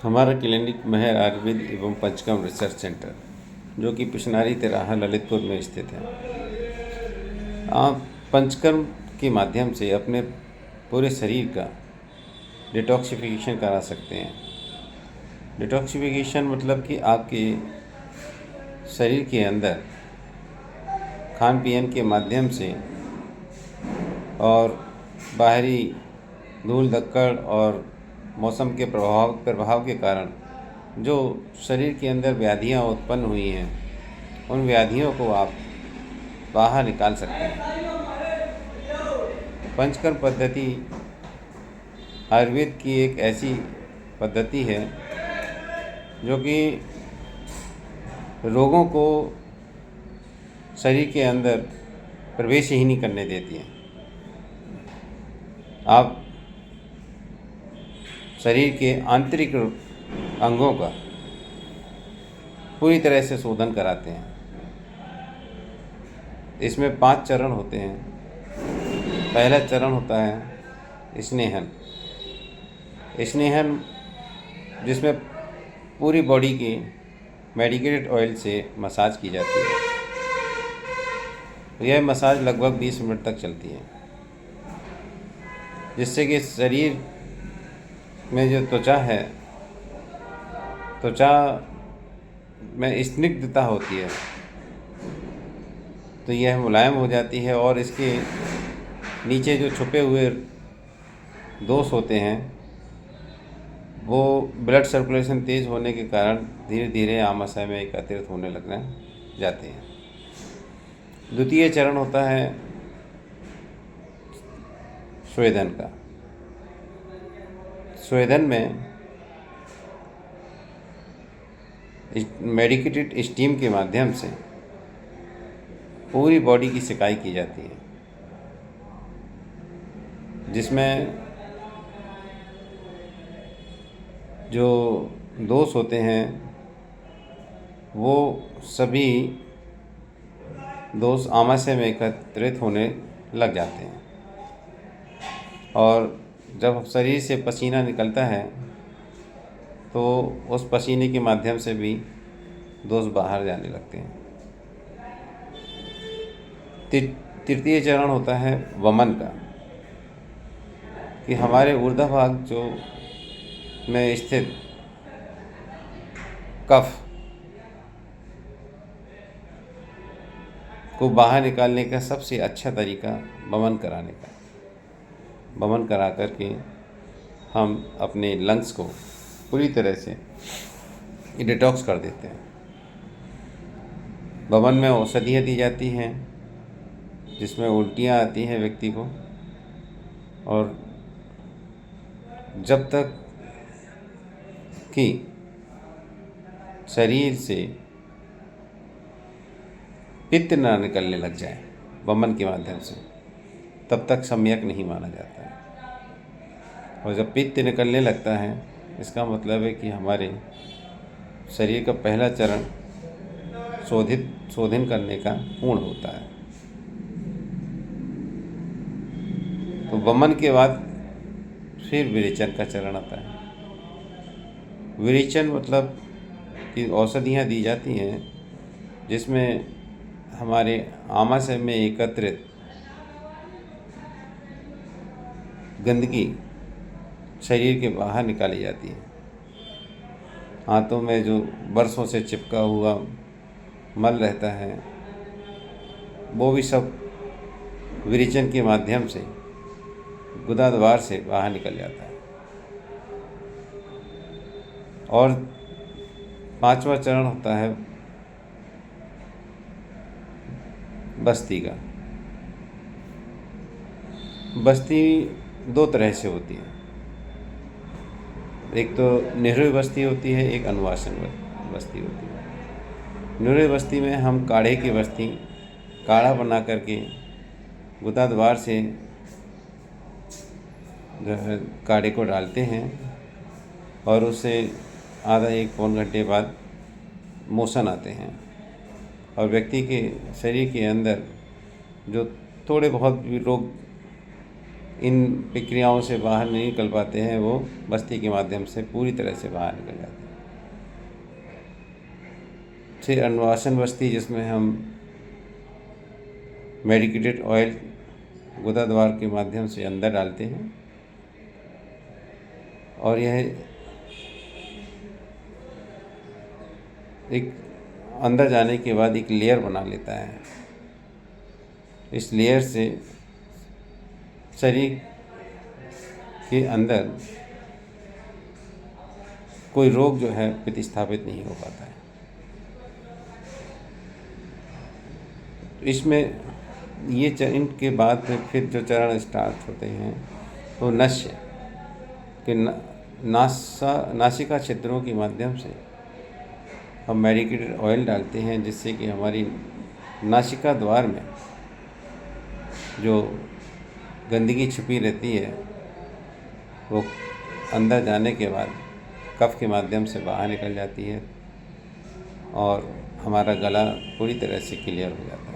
हमारा क्लिनिक महर आयुर्वेद एवं panchakarma research centre, जो कि पिशनारी तिराहा ललितपुर में स्थित है। आप पंचकर्म के माध्यम से अपने पूरे शरीर का डिटॉक्सिफिकेशन करा सकते हैं। डिटॉक्सिफिकेशन मतलब कि आपके शरीर के अंदर खान पीन के माध्यम से और बाहरी धूल धक्कड़ और मौसम के प्रभाव के कारण जो शरीर के अंदर व्याधियाँ उत्पन्न हुई हैं, उन व्याधियों को आप बाहर निकाल सकते हैं। पंचकर्म पद्धति आयुर्वेद की एक ऐसी पद्धति है जो कि रोगों को शरीर के अंदर प्रवेश ही नहीं करने देती है। आप शरीर के आंतरिक अंगों का पूरी तरह से शोधन कराते हैं। इसमें 5 चरण होते हैं। पहला चरण होता है स्नेहन, जिसमें पूरी बॉडी की मेडिकेटेड ऑयल से मसाज की जाती है। यह मसाज लगभग 20 मिनट तक चलती है, जिससे कि शरीर में जो त्वचा है, त्वचा में स्निग्धता होती है, तो यह मुलायम हो जाती है और इसके नीचे जो छुपे हुए दोष होते हैं वो ब्लड सर्कुलेशन तेज़ होने के कारण धीरे धीरे आमाशय में एकत्रित होने लगने जाते हैं। द्वितीय चरण होता है स्वेदन का। स्वेदन में मेडिकेटेड स्टीम के माध्यम से पूरी बॉडी की सिकाई की जाती है, जिसमें जो दोष होते हैं वो सभी दोष आमाशय में एकत्रित होने लग जाते हैं और जब शरीर से पसीना निकलता है तो उस पसीने के माध्यम से भी दोष बाहर जाने लगते हैं। तृतीय चरण होता है वमन का, कि हमारे ऊर्ध्व भाग जो में स्थित कफ को बाहर निकालने का सबसे अच्छा तरीका वमन कराने का। वमन करा करके हम अपने लंग्स को पूरी तरह से डिटॉक्स कर देते हैं। वमन में औषधियाँ दी जाती हैं, जिसमें उल्टियाँ आती हैं व्यक्ति को, और जब तक कि शरीर से पित्त ना निकलने लग जाए वमन के माध्यम से, तब तक सम्यक नहीं माना जाता है। और जब पित्त निकलने लगता है, इसका मतलब है कि हमारे शरीर का पहला चरण शोधन करने का पूर्ण होता है। तो वमन के बाद फिर विरेचन का चरण आता है। विरेचन मतलब कि औषधियाँ दी जाती हैं, जिसमें हमारे आमाशय में एकत्रित गंदगी शरीर के बाहर निकाली जाती है। हाथों में जो बरसों से चिपका हुआ मल रहता है, वो भी सब विरेचन के माध्यम से गुदा द्वार से बाहर निकल जाता है। और 5वां चरण होता है बस्ती का। बस्ती 2 तरह से होती है, एक तो निरुई बस्ती होती है, एक अनुवासन बस्ती होती है। निरुई बस्ती में हम काढ़े की बस्ती काढ़ा बना करके गुदा द्वार से जो है काढ़े को डालते हैं और उससे आधा 1 पौन घंटे बाद मोशन आते हैं और व्यक्ति के शरीर के अंदर जो थोड़े बहुत भी रोग इन प्रक्रियाओं से बाहर नहीं निकल पाते हैं, वो बस्ती के माध्यम से पूरी तरह से बाहर निकल जाते हैं। फिर अन्नवासन बस्ती, जिसमें हम मेडिकेटेड ऑयल गुदा द्वार के माध्यम से अंदर डालते हैं और यह एक अंदर जाने के बाद एक लेयर बना लेता है। इस लेयर से शरीर के अंदर कोई रोग जो है प्रतिस्थापित नहीं हो पाता है। इसमें ये इनके बाद फिर जो चरण स्टार्ट होते हैं तो नस्य के नासिका छिद्रों के माध्यम से हम मेडिकेटेड ऑयल डालते हैं, जिससे कि हमारी नासिका द्वार में जो गंदगी छुपी रहती है वो अंदर जाने के बाद कफ के माध्यम से बाहर निकल जाती है और हमारा गला पूरी तरह से क्लियर हो जाता है।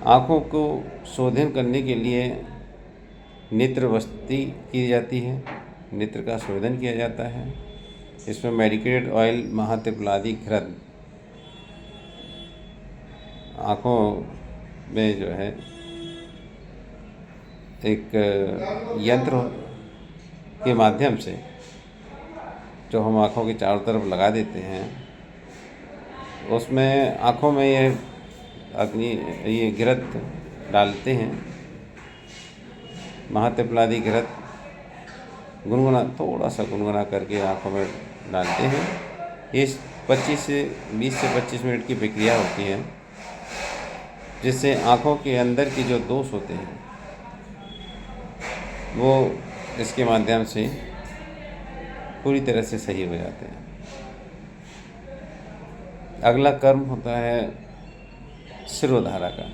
आँखों को शोधन करने के लिए नेत्र बस्ती की जाती है, नेत्र का शोधन किया जाता है। इसमें मेडिकेटेड ऑयल महात्रिफलादि घृत आँखों में जो है एक यंत्र के माध्यम से जो हम आँखों के चारों तरफ लगा देते हैं, उसमें आँखों में ये घृत डालते हैं, महात्रिफलादि घृत थोड़ा सा गुनगुना करके आँखों में डालते हैं। ये 20 से 25 मिनट की प्रक्रिया होती है, जिससे आँखों के अंदर के जो दोष होते हैं वो इसके माध्यम से पूरी तरह से सही हो जाते हैं। अगला कर्म होता है शिरोधारा का।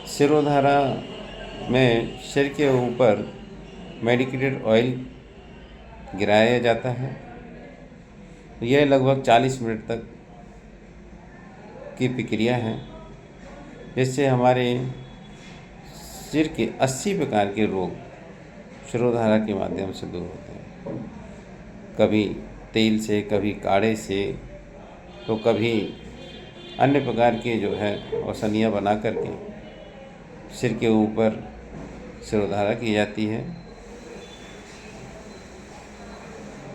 शिरोधारा में सिर के ऊपर मेडिकेटेड ऑयल गिराया जाता है। यह लगभग 40 मिनट तक की प्रक्रिया है, जिससे हमारे सिर के 80 प्रकार के रोग शिरोधारा के माध्यम से दूर होते हैं। कभी तेल से, कभी काढ़े से, तो कभी अन्य प्रकार के जो है औषधियाँ बना करके सिर के ऊपर शिरोधारा की जाती है,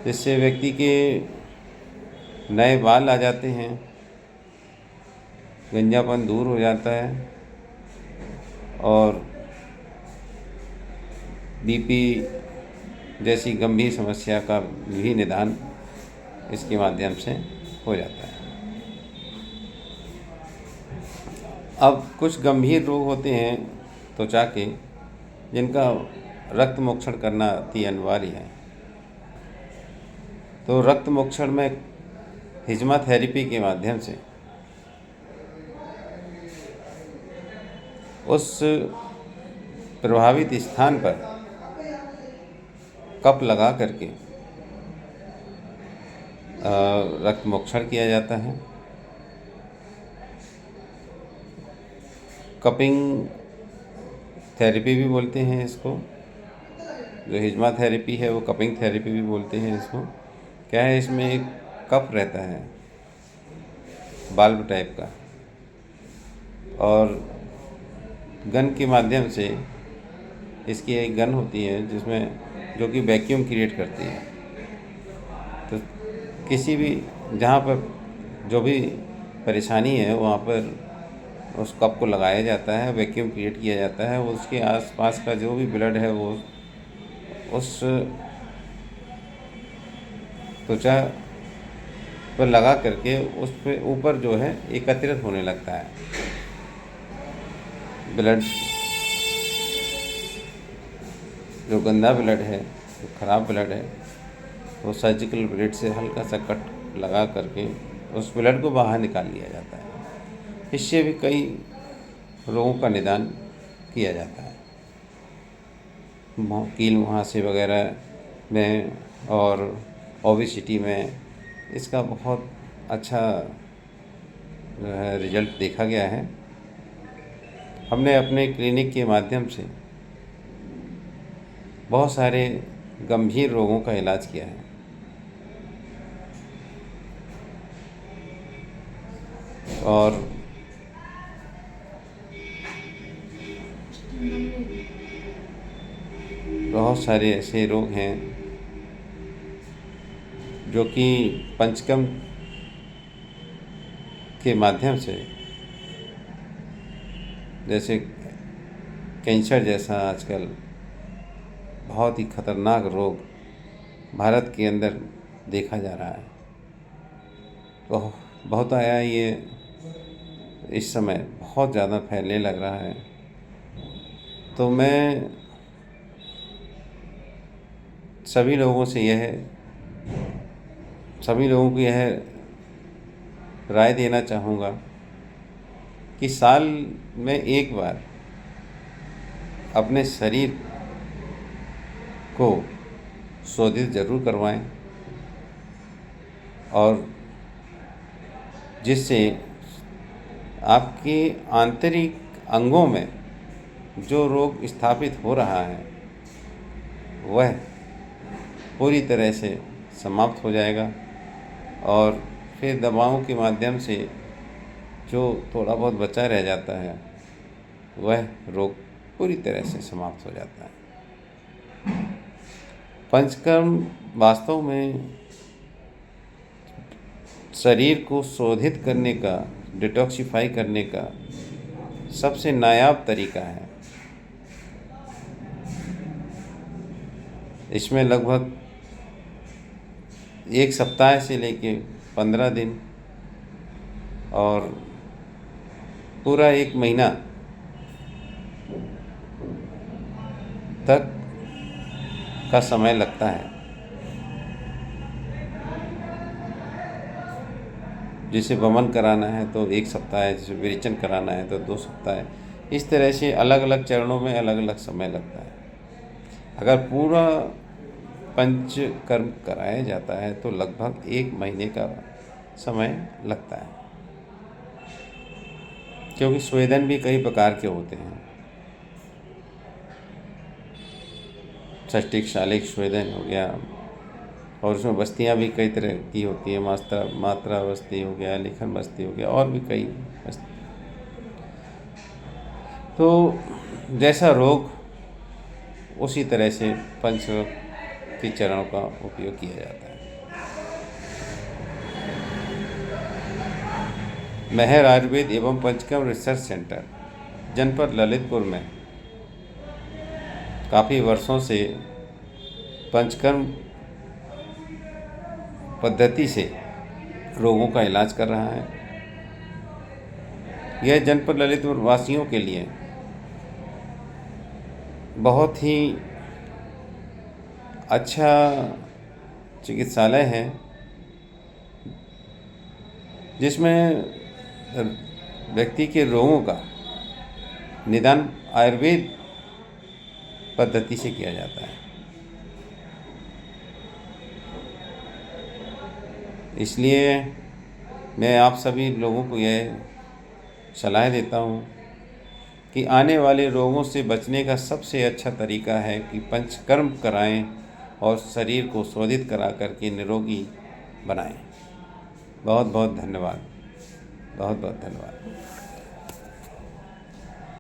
जिससे व्यक्ति के नए बाल आ जाते हैं, गंजापन दूर हो जाता है और बीपी जैसी गंभीर समस्या का भी निदान इसके माध्यम से हो जाता है। अब कुछ गंभीर रोग होते हैं त्वचा के, जिनका रक्त मोक्षण करना अति अनिवार्य है। तो रक्त मोक्षण में हिज्मा थेरेपी के माध्यम से उस प्रभावित स्थान पर कप लगा करके रक्त मोक्षण किया जाता है। कपिंग थेरेपी भी बोलते हैं इसको। जो हिज्मा थेरेपी है वो कपिंग थेरेपी भी बोलते हैं इसको। क्या है, इसमें एक कप रहता है बाल्ब टाइप का, और गन के माध्यम से इसकी एक गन होती है जिसमें जो कि वैक्यूम क्रिएट करती है। तो किसी भी जहाँ पर जो भी परेशानी है वहाँ पर उस कप को लगाया जाता है, वैक्यूम क्रिएट किया जाता है। उसके आसपास का जो भी ब्लड है वो उस त्वचा पर लगा करके उस पे ऊपर जो है एकत्रित होने लगता है ब्लड। जो गंदा ब्लड है, जो खराब ब्लड है, वो सर्जिकल ब्लेड से हल्का सा कट लगा करके उस ब्लड को बाहर निकाल लिया जाता है। इससे भी कई रोगों का निदान किया जाता है। कील मुहासे वगैरह में और ओबेसिटी में इसका बहुत अच्छा जो है रिजल्ट देखा गया है। हमने अपने क्लिनिक के माध्यम से बहुत सारे गंभीर रोगों का इलाज किया है और बहुत सारे ऐसे रोग हैं जो कि पंचकर्म के माध्यम से, जैसे कैंसर जैसा आजकल बहुत ही खतरनाक रोग भारत के अंदर देखा जा रहा है। तो बहुत आया ये इस समय बहुत ज़्यादा फैलने लग रहा है। तो मैं सभी लोगों को यह राय देना चाहूँगा कि साल में एक बार अपने शरीर को शोधित ज़रूर करवाएं और जिससे आपके आंतरिक अंगों में जो रोग स्थापित हो रहा है वह पूरी तरह से समाप्त हो जाएगा और फिर दवाओं के माध्यम से जो थोड़ा बहुत बचा रह जाता है वह रोग पूरी तरह से समाप्त हो जाता है। पंचकर्म वास्तव में शरीर को शोधित करने का, डिटॉक्सिफाई करने का सबसे नायाब तरीका है। इसमें लगभग 1 सप्ताह से लेके 15 दिन और पूरा 1 महीना तक का समय लगता है। जिसे वमन कराना है तो 1 सप्ताह है, जिसे विरेचन कराना है तो 2 सप्ताह है। इस तरह से अलग अलग चरणों में अलग अलग समय लगता है। अगर पूरा पंचकर्म कराया जाता है तो लगभग 1 महीने का समय लगता है, क्योंकि स्वेदन भी कई प्रकार के होते हैं। षष्टिक, शालिक स्वेदन हो गया और उसमें बस्तियां भी कई तरह की होती है। मात्रा बस्ती हो गया, लेखन बस्ती हो गया और भी कई बस्ती। तो जैसा रोग उसी तरह से पंच के चरणों का उपयोग किया जाता है। महर आयुर्वेद एवं पंचकर्म रिसर्च सेंटर, जनपद ललितपुर में काफ़ी वर्षों से पंचकर्म पद्धति से रोगों का इलाज कर रहा है। यह जनपद ललितपुर वासियों के लिए बहुत ही अच्छा चिकित्सालय है, जिसमें व्यक्ति के रोगों का निदान आयुर्वेद पद्धति से किया जाता है। इसलिए मैं आप सभी लोगों को यह सलाह देता हूँ कि आने वाले रोगों से बचने का सबसे अच्छा तरीका है कि पंचकर्म कराएं और शरीर को शोधित करा करके निरोगी बनाएं। बहुत बहुत धन्यवाद। बहुत बहुत धन्यवाद।